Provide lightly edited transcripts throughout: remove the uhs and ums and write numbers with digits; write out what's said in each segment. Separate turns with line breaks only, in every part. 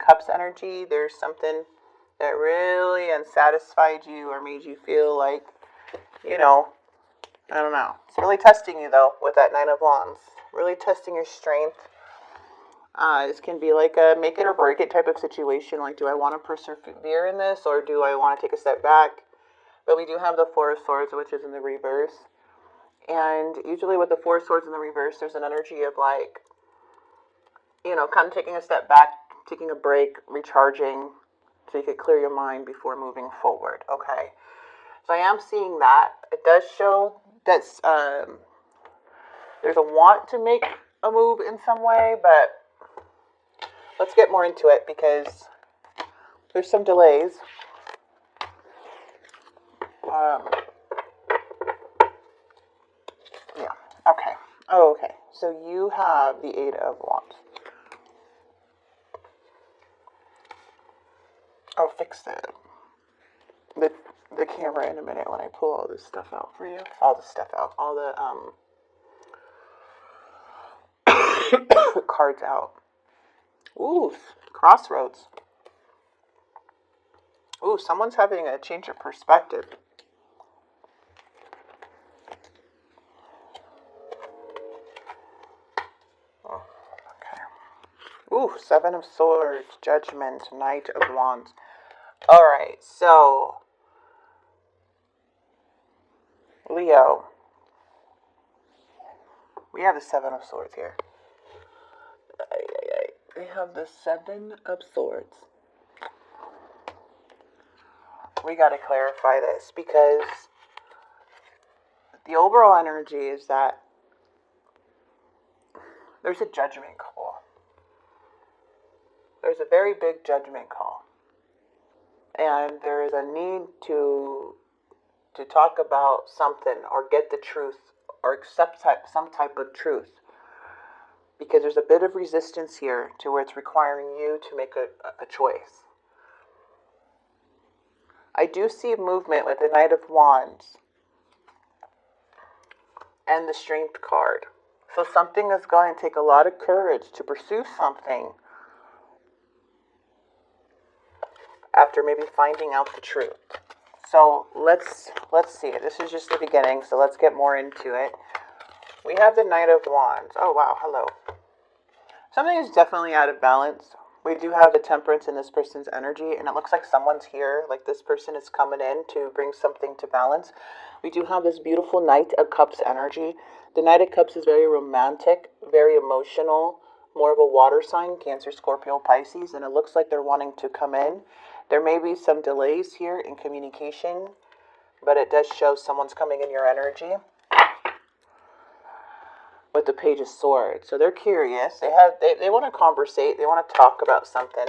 Cups energy, there's something that really unsatisfied you or made you feel like, you know, I don't know. It's really testing you, though, with that Nine of Wands. Really testing your strength. This can be like a make it or break it type of situation. Like, do I want to persevere in this, or do I want to take a step back? But we do have the Four of Swords, which is in the reverse. And usually with the Four of Swords in the reverse, there's an energy of like, you know, kind of taking a step back, taking a break, recharging, so you could clear your mind before moving forward. Okay. So I am seeing that. It does show that there's a want to make a move in some way, but let's get more into it because there's some delays. Yeah. Okay. Oh, okay. So you have the Eight of Wands. I'll fix the camera in a minute when I pull all this stuff out for you. All the stuff out. All the cards out. Ooh, crossroads. Ooh, someone's having a change of perspective. Oh, okay. Ooh, Seven of Swords, Judgment, Knight of Wands. Alright, so Leo. We have the Seven of Swords here. We have the Seven of Swords. We got to clarify this because the overall energy is that there's a judgment call. There's a very big judgment call. And there is a need to talk about something or get the truth or accept some type of truth. Because there's a bit of resistance here to where it's requiring you to make a choice. I do see movement with the Knight of Wands and the Strength card. So something is going to take a lot of courage to pursue something after maybe finding out the truth. So let's see it. This is just the beginning, so let's get more into it. We have the Knight of Wands. Oh, wow. Hello. Something is definitely out of balance. We do have the Temperance in this person's energy, and it looks like someone's here. Like this person is coming in to bring something to balance. We do have this beautiful Knight of Cups energy. The Knight of Cups is very romantic, very emotional, more of a water sign, Cancer, Scorpio, Pisces, and it looks like they're wanting to come in. There may be some delays here in communication, but it does show someone's coming in your energy. With the Page of Swords. So they're curious. They want to conversate. They want to talk about something.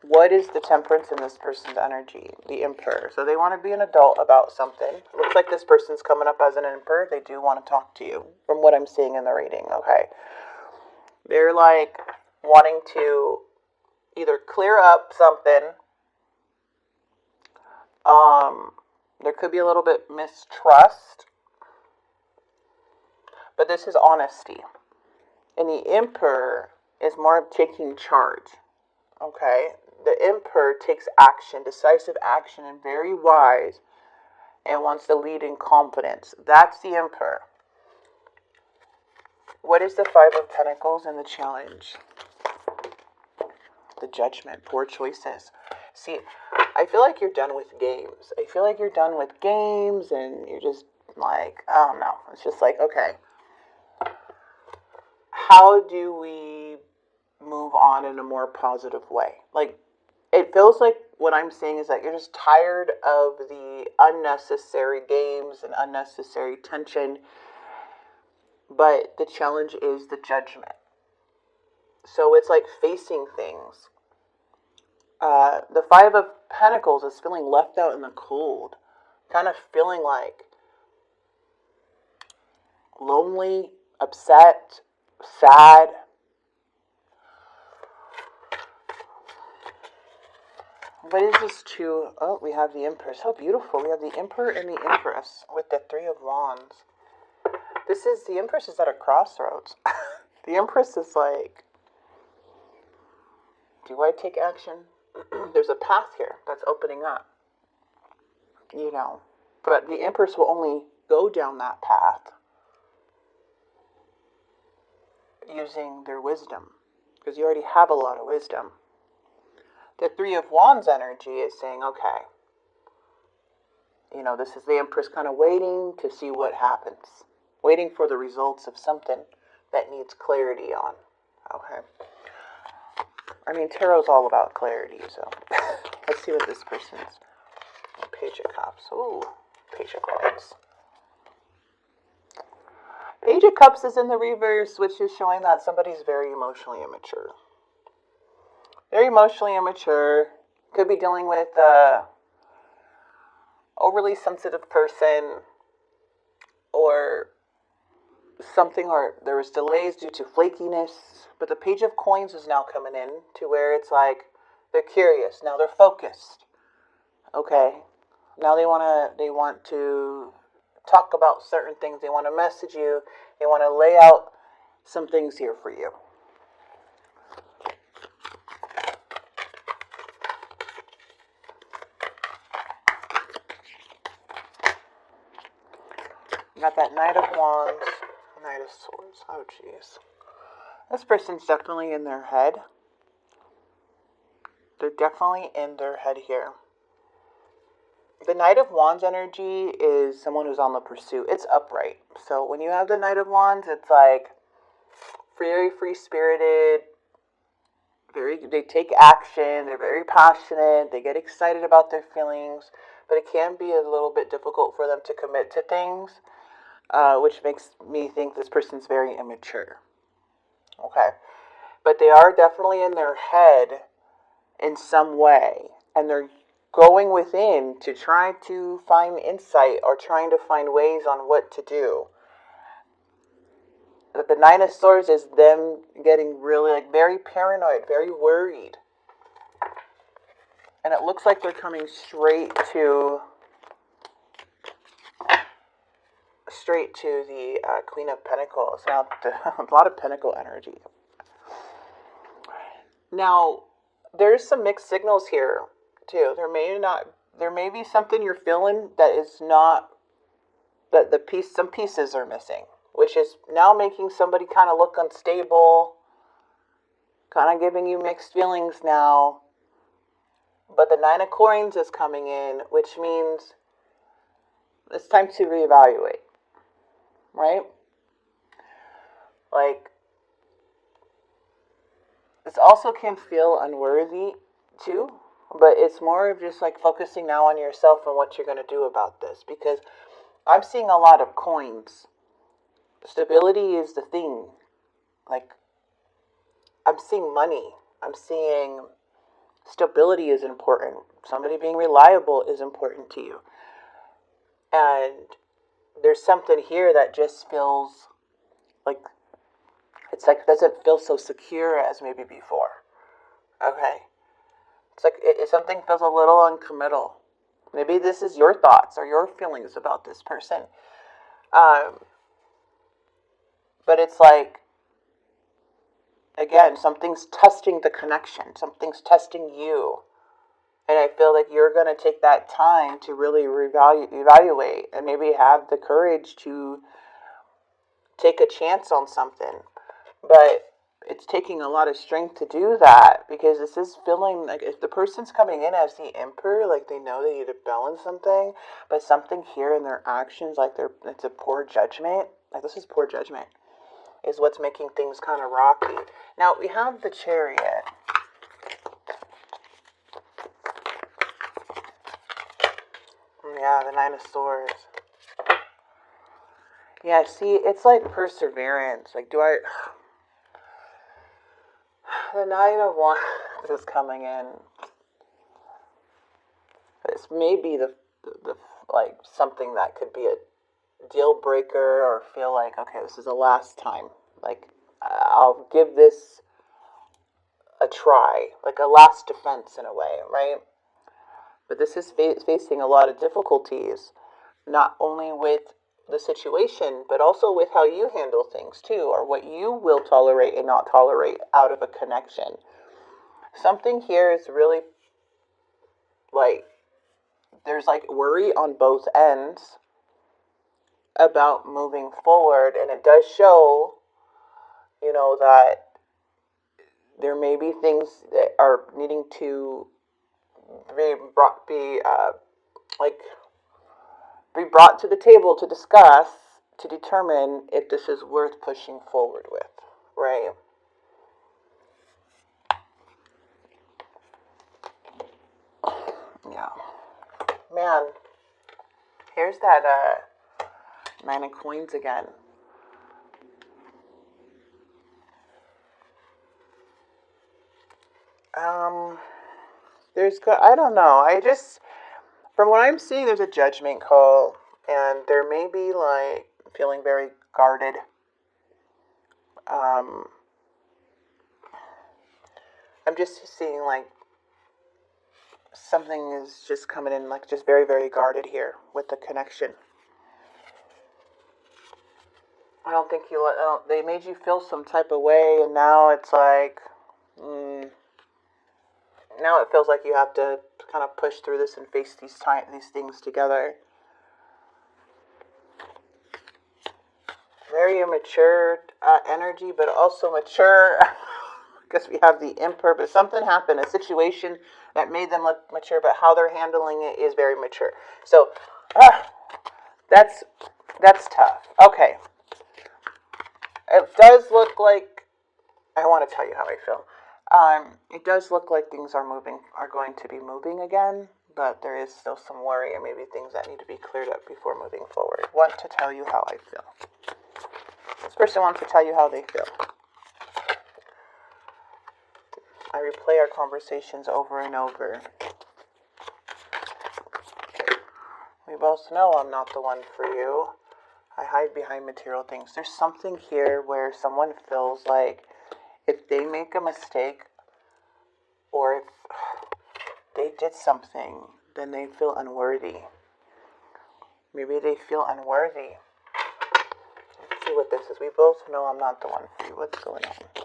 What is the Temperance in this person's energy? The Emperor. So they want to be an adult about something. It looks like this person's coming up as an Emperor. They do want to talk to you from what I'm seeing in the reading. Okay. They're like wanting to either clear up something. There could be a little bit mistrust. But this is honesty. And the Emperor is more of taking charge. Okay? The Emperor takes action, decisive action, and very wise, and wants to lead in confidence. That's the Emperor. What is the Five of Pentacles in the challenge? The Judgment. Poor choices. See, I feel like you're done with games. I feel like you're done with games, and you're just like, oh no. It's just like, okay. How do we move on in a more positive way? Like, it feels like what I'm saying is that you're just tired of the unnecessary games and unnecessary tension. But the challenge is the judgment. So it's like facing things. The Five of Pentacles is feeling left out in the cold. Kind of feeling like lonely, upset, sad. What is this two? Oh, we have the Emperor. So beautiful. We have the Emperor and the Empress with the Three of Wands. This is, the Empress is at a crossroads. The Empress is like, Do I take action? There's a path here that's opening up, you know. But the Empress will only go down that path using their wisdom, because you already have a lot of wisdom. The Three of Wands energy is saying, okay, you know, this is the Empress kind of waiting to see what happens, waiting for the results of something that needs clarity on. Okay. I mean, tarot's all about clarity, so let's see what this person's Page of Cups. Ooh, Page of Cups. Page of Cups is in the reverse, which is showing that somebody's very emotionally immature. Very emotionally immature. Could be dealing with a overly sensitive person, or something, or there was delays due to flakiness. But the Page of Coins is now coming in to where it's like they're curious. Now they're focused. Okay. Now they want to talk about certain things. They want to message you. They want to lay out some things here for you. You got that Knight of Wands, Knight of Swords. Oh, jeez. This person's definitely in their head. They're definitely in their head here. The Knight of Wands energy is someone who's on the pursuit. It's upright. So when you have the Knight of Wands, it's like very free-spirited. They take action. They're very passionate. They get excited about their feelings. But it can be a little bit difficult for them to commit to things, which makes me think this person's very immature. Okay. But they are definitely in their head in some way. And they're going within to try to find insight or trying to find ways on what to do. The Nine of Swords is them getting really very paranoid, very worried. And it looks like they're coming straight to the Queen of Pentacles. Now, a lot of Pentacle energy. Now, there's some mixed signals here, too. There may be something you're feeling that is not, that some pieces are missing, which is now making somebody kind of look unstable, kind of giving you mixed feelings now. But the Nine of Coins is coming in, which means it's time to reevaluate, right? Like, this also can feel unworthy too, but it's more of just like focusing now on yourself and what you're going to do about this, because I'm seeing a lot of coins. Stability is the thing. Like, I'm seeing money. I'm seeing stability is important. Somebody being reliable is important to you. And there's something here that just feels like, it's like, doesn't feel so secure as maybe before. Okay. It's like something feels a little uncommittal. Maybe this is your thoughts or your feelings about this person. But it's like, again, something's testing the connection. Something's testing you. And I feel like you're going to take that time to really evaluate and maybe have the courage to take a chance on something. But it's taking a lot of strength to do that, because this is feeling like if the person's coming in as the Emperor, like they know they need to balance something, but something here in their actions, like it's a poor judgment. Like, this is poor judgment, is what's making things kind of rocky. Now, we have the Chariot. Yeah, the Nine of Swords. Yeah, see, it's like perseverance. Like, the Nine of Wands is coming in. This may be the like something that could be a deal breaker, or feel like, okay, this is the last time. Like, I'll give this a try, like a last defense in a way, right? But this is facing a lot of difficulties, not only with the situation, but also with how you handle things too, or what you will tolerate and not tolerate out of a connection. Something here is really like, there's like worry on both ends about moving forward. And it does show, that there may be things that are needing to like be brought to the table to discuss, to determine if this is worth pushing forward with, right? Yeah. Man, here's that Nine of Coins again. I don't know. From what I'm seeing, there's a judgment call, and there may be like feeling very guarded. I'm just seeing like something is just coming in like just very, very guarded here with the connection. I don't think they made you feel some type of way, and now it's like, now it feels like you have to kind of push through this and face these things together. Very immature energy, but also mature. Because we have the Emperor, but something happened, a situation that made them look mature, but how they're handling it is very mature. So, that's tough. Okay. It does look like, I want to tell you how I feel. It does look like things are going to be moving again, but there is still some worry and maybe things that need to be cleared up before moving forward. I want to tell you how I feel. This person wants to tell you how they feel. I replay our conversations over and over. We both know I'm not the one for you. I hide behind material things. There's something here where someone feels like if they make a mistake or if they did something, then they feel unworthy. Maybe they feel unworthy. Let's see what this is. We both know I'm not the one for you. What's going on?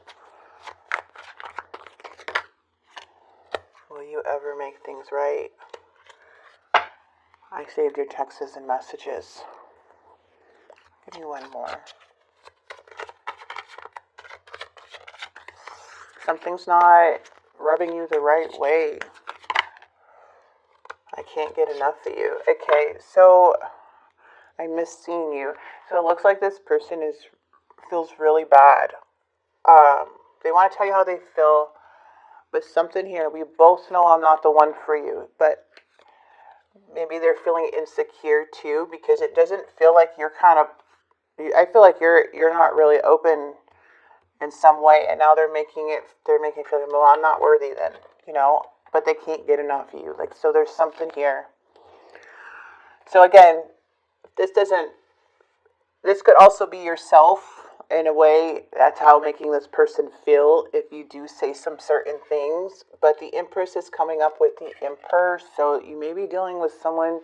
Will you ever make things right? I saved your texts and messages. Give me one more. Something's not rubbing you the right way. I can't get enough of you. Okay, so I miss seeing you. So it looks like this person feels really bad. They want to tell you how they feel, but something here, we both know I'm not the one for you, but maybe they're feeling insecure too, because it doesn't feel like you're I feel like you're not really open in some way, and now they're making it feel like, well, I'm not worthy then, but they can't get enough of you. Like, so there's something here. So again, this could also be yourself in a way. That's how making this person feel if you do say some certain things. But the Empress is coming up with the Emperor, so you may be dealing with someone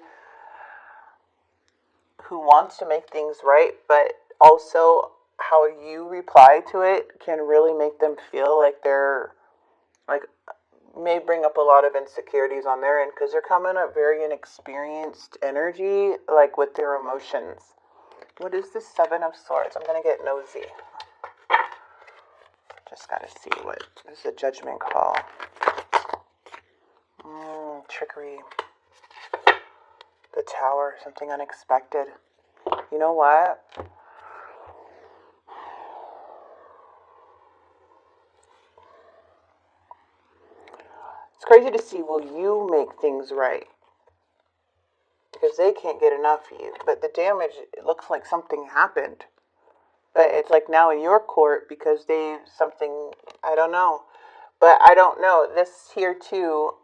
who wants to make things right, but also how you reply to it can really make them feel like they're like, may bring up a lot of insecurities on their end, because they're coming up very inexperienced energy, like with their emotions. What is the Seven of Swords? I'm going to get nosy. Just got to see what is the Judgment call. Trickery. The Tower, something unexpected. You know what? It's crazy to see, will you make things right? Because they can't get enough of you. But the damage, it looks like something happened. But it's like now in your court because I don't know. But I don't know. This here too.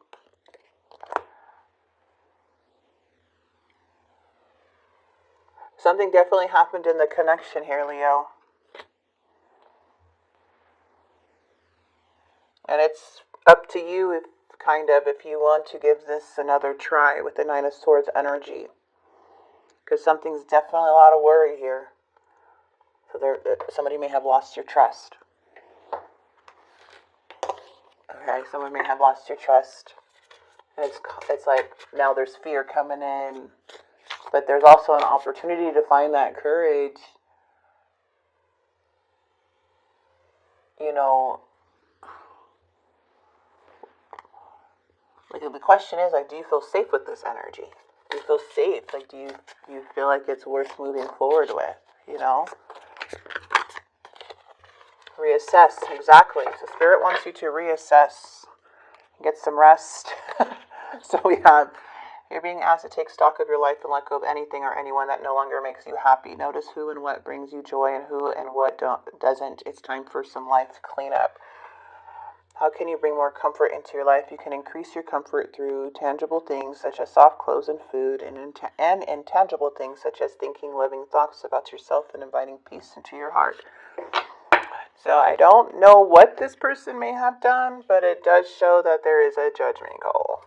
Something definitely happened in the connection here, Leo. And it's up to you if you want to give this another try with the Nine of Swords energy. Because something's definitely a lot of worry here. So somebody may have lost your trust. Okay. Okay, someone may have lost your trust. It's like now there's fear coming in, but there's also an opportunity to find that courage. You know, like the question is, like, do you feel safe with this energy? Do you feel safe? Like, do you feel like it's worth moving forward with? You know? Reassess, exactly. So Spirit wants you to reassess, get some rest. So we have, you're being asked to take stock of your life and let go of anything or anyone that no longer makes you happy. Notice who and what brings you joy and who and what doesn't. It's time for some life cleanup. How can you bring more comfort into your life? You can increase your comfort through tangible things such as soft clothes and food, and intangible things such as thinking living thoughts about yourself and inviting peace into your heart. So I don't know what this person may have done, but it does show that there is a judgment call.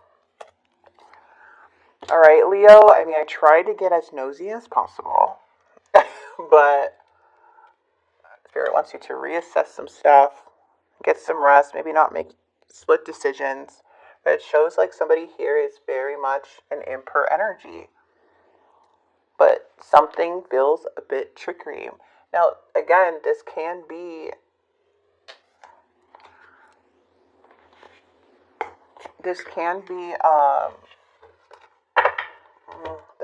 All right, Leo, I mean, I tried to get as nosy as possible, but Spirit wants you to reassess some stuff, get some rest, maybe not make split decisions, but it shows like somebody here is very much an Emperor energy, but something feels a bit trickery. Now, again, this can be the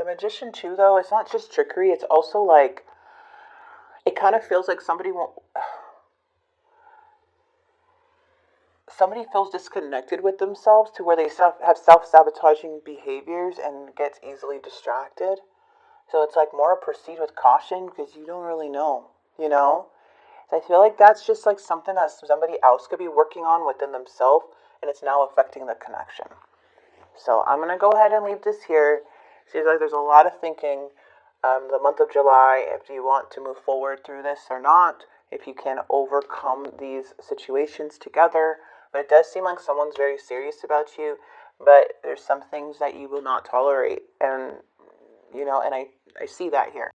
Magician too, though. It's not just trickery. It's also like, it kind of feels like somebody feels disconnected with themselves to where they have self-sabotaging behaviors and gets easily distracted. So it's like more proceed with caution because you don't really know, you know? So I feel like that's just like something that somebody else could be working on within themselves, and it's now affecting the connection. So I'm going to go ahead and leave this here. Seems like there's a lot of thinking. The month of July, if you want to move forward through this or not, if you can overcome these situations together. But it does seem like someone's very serious about you, but there's some things that you will not tolerate. And, you know, and I see that here.